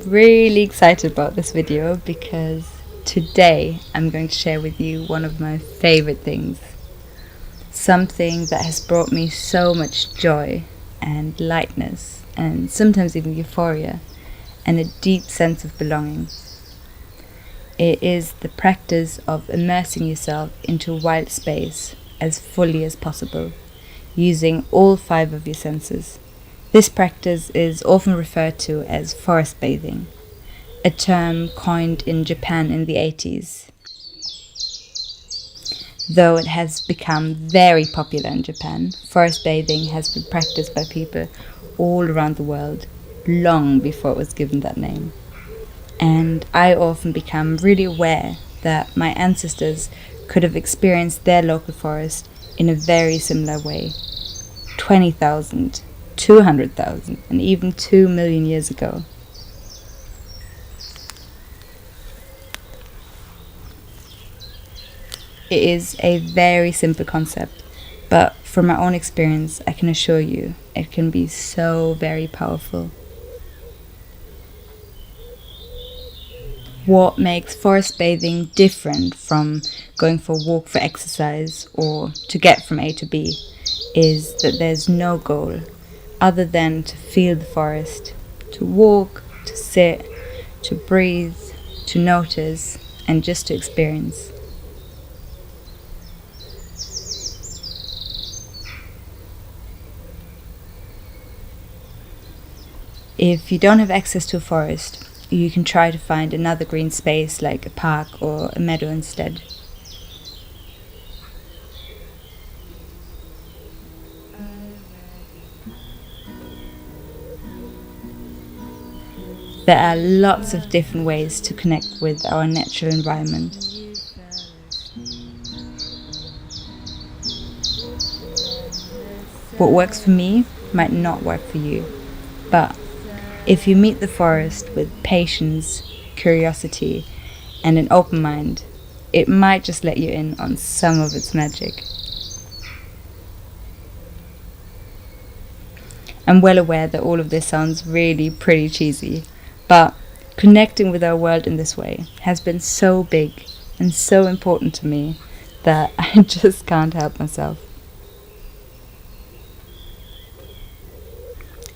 really excited about this video because today I'm going to share with you one of my favorite things. Something that has brought me so much joy and lightness and sometimes even euphoria and a deep sense of belonging. It is the practice of immersing yourself into wild space as fully as possible, using all 5 of your senses. This practice is often referred to as forest bathing, a term coined in Japan in the 80s. Though it has become very popular in Japan, forest bathing has been practiced by people all around the world long before it was given that name. And I often become really aware that my ancestors could have experienced their local forest in a very similar way. 20,000, 200,000, and even 2 million years ago. It is a very simple concept, but from my own experience, I can assure you it can be so very powerful. What makes forest bathing different from going for a walk for exercise or to get from A to B is that there's no goal other than to feel the forest, to walk, to sit, to breathe, to notice, and just to experience. If you don't have access to a forest, you can try to find another green space like a park or a meadow instead. There are lots of different ways to connect with our natural environment. What works for me might not work for you, but if you meet the forest with patience, curiosity, and an open mind, it might just let you in on some of its magic. I'm well aware that all of this sounds really pretty cheesy, but connecting with our world in this way has been so big and so important to me that I just can't help myself.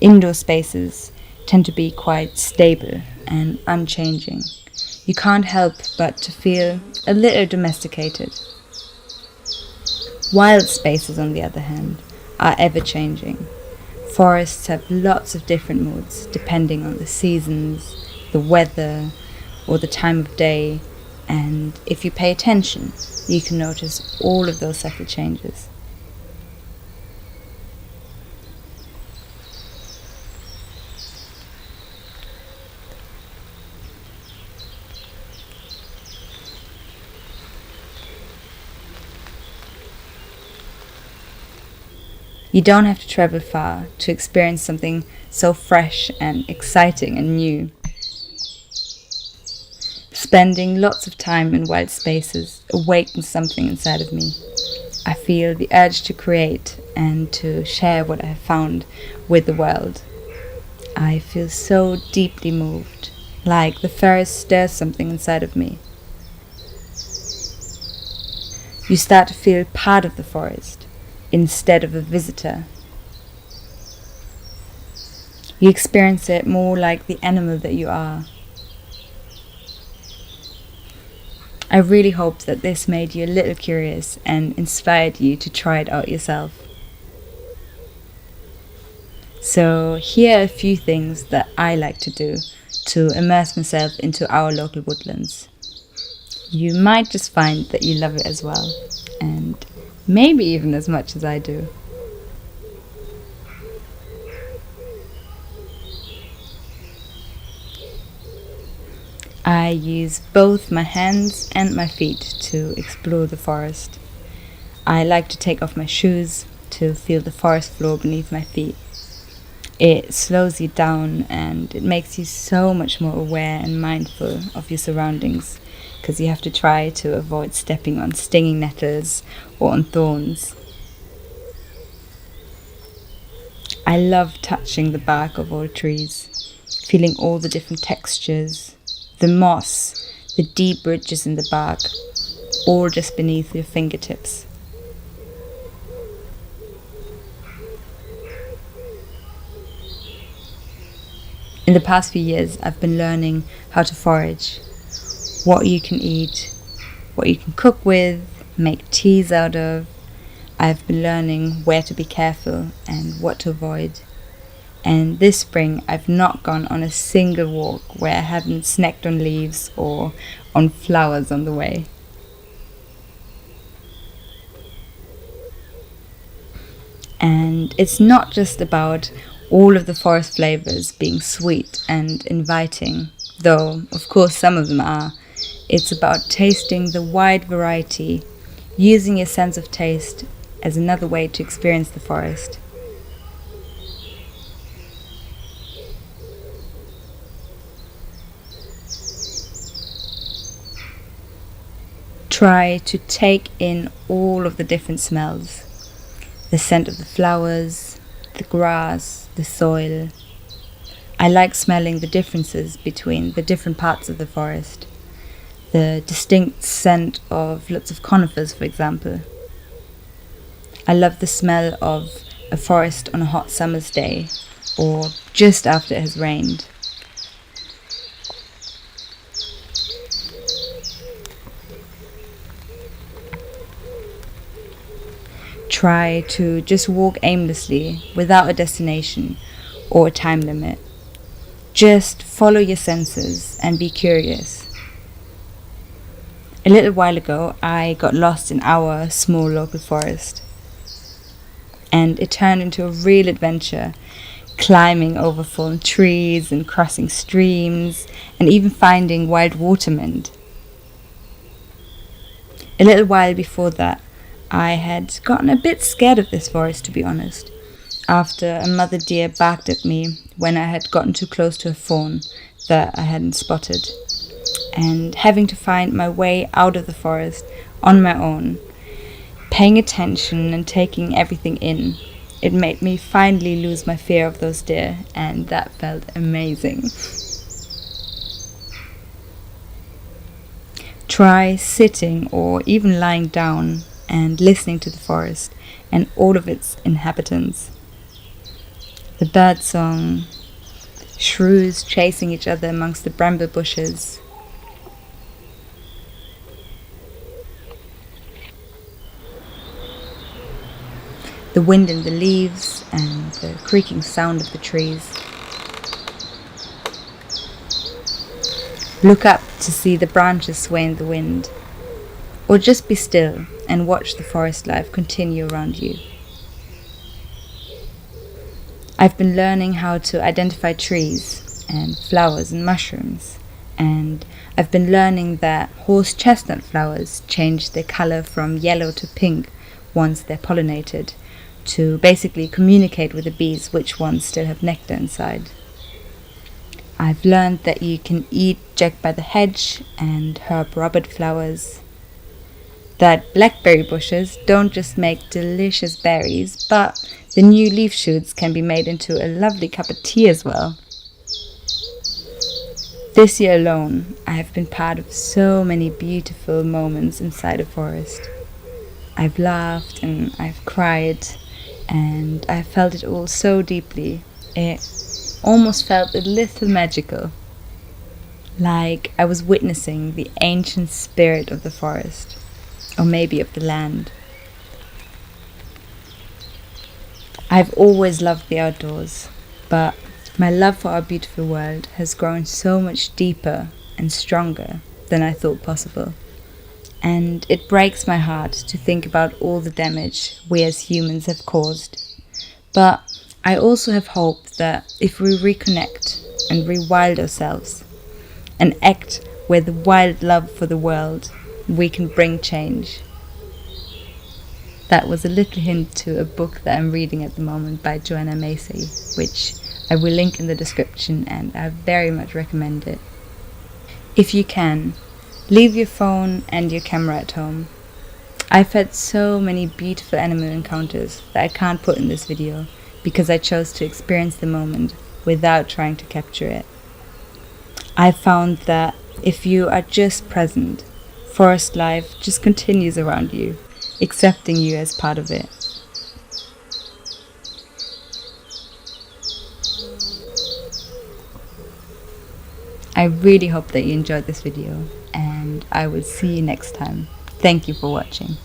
Indoor spaces tend to be quite stable and unchanging. You can't help but to feel a little domesticated. Wild spaces, on the other hand, are ever-changing. Forests have lots of different moods depending on the seasons, the weather, or the time of day, and if you pay attention, you can notice all of those subtle changes. You don't have to travel far to experience something so fresh and exciting and new. Spending lots of time in wild spaces awakens something inside of me. I feel the urge to create and to share what I have found with the world. I feel so deeply moved, like the forest stirs something inside of me. You start to feel part of the forest instead of a visitor. You experience it more like the animal that you are. I really hope that this made you a little curious and inspired you to try it out yourself. So here are a few things that I like to do to immerse myself into our local woodlands. You might just find that you love it as well, and maybe even as much as I do. I use both my hands and my feet to explore the forest. I like to take off my shoes to feel the forest floor beneath my feet. It slows you down and it makes you so much more aware and mindful of your surroundings, because you have to try to avoid stepping on stinging nettles or on thorns. I love touching the bark of old trees, feeling all the different textures, the moss, the deep ridges in the bark, all just beneath your fingertips. In the past few years, I've been learning how to forage, what you can eat, what you can cook with, make teas out of. I've been learning where to be careful and what to avoid. And this spring, I've not gone on a single walk where I haven't snacked on leaves or on flowers on the way. And it's not just about all of the forest flavors being sweet and inviting, though of course some of them are. It's about tasting the wide variety, using your sense of taste as another way to experience the forest. Try to take in all of the different smells. The scent of the flowers, the grass, the soil. I like smelling the differences between the different parts of the forest. The distinct scent of lots of conifers, for example. I love the smell of a forest on a hot summer's day, or just after it has rained. Try to just walk aimlessly without a destination or a time limit. Just follow your senses and be curious. A little while ago, I got lost in our small local forest, and it turned into a real adventure, climbing over fallen trees and crossing streams and even finding wild watermint. A little while before that, I had gotten a bit scared of this forest, to be honest, after a mother deer barked at me when I had gotten too close to a fawn that I hadn't spotted. And having to find my way out of the forest on my own, paying attention and taking everything in, it made me finally lose my fear of those deer, and that felt amazing. Try sitting or even lying down and listening to the forest and all of its inhabitants. The birdsong, shrews chasing each other amongst the bramble bushes. The wind in the leaves and the creaking sound of the trees. Look up to see the branches sway in the wind, or just be still and watch the forest life continue around you. I've been learning how to identify trees and flowers and mushrooms, and I've been learning that horse chestnut flowers change their color from yellow to pink once they're pollinated, to basically communicate with the bees which ones still have nectar inside. I've learned that you can eat jack by the hedge and herb Robert flowers, that blackberry bushes don't just make delicious berries, but the new leaf shoots can be made into a lovely cup of tea as well. This year alone, I have been part of so many beautiful moments inside a forest. I've laughed and I've cried, and I felt it all so deeply. It almost felt a little magical, like I was witnessing the ancient spirit of the forest, or maybe of the land. I've always loved the outdoors, but my love for our beautiful world has grown so much deeper and stronger than I thought possible. And it breaks my heart to think about all the damage we as humans have caused. But I also have hope that if we reconnect and rewild ourselves and act with wild love for the world, we can bring change. That was a little hint to a book that I'm reading at the moment by Joanna Macy, which I will link in the description, and I very much recommend it. If you can, leave your phone and your camera at home. I've had so many beautiful animal encounters that I can't put in this video because I chose to experience the moment without trying to capture it. I found that if you are just present, forest life just continues around you, accepting you as part of it. I really hope that you enjoyed this video, and I will see you next time. Thank you for watching.